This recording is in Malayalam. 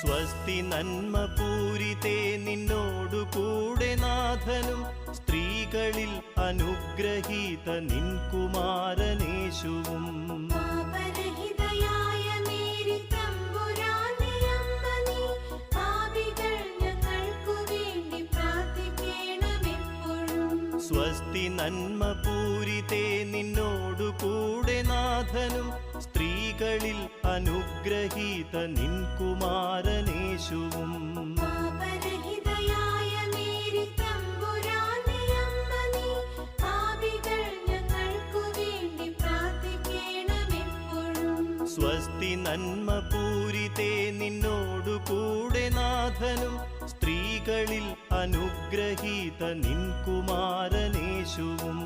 സ്വസ്തി നന്മ പൂരിതേ നിന്നോടു കൂടെ നാഥനും സ്ത്രീകളിൽ അനുഗ്രഹീത നിൻ കുമാരനേശുവും. സ്വസ്തി നന്മ പൂരിതേ നിന്നോടു കൂടെ നാഥനും സ്ത്രീകളിൽ അനുഗ്രഹീത നിൻ കുമാരനേശുവും. സ്വസ്തി നന്മ പൂരിതേ നിന്നോടു കൂടെ നാഥനും സ്ത്രീകളിൽ അനുഗ്രഹീത നിൻ കുമാരനേശുവും.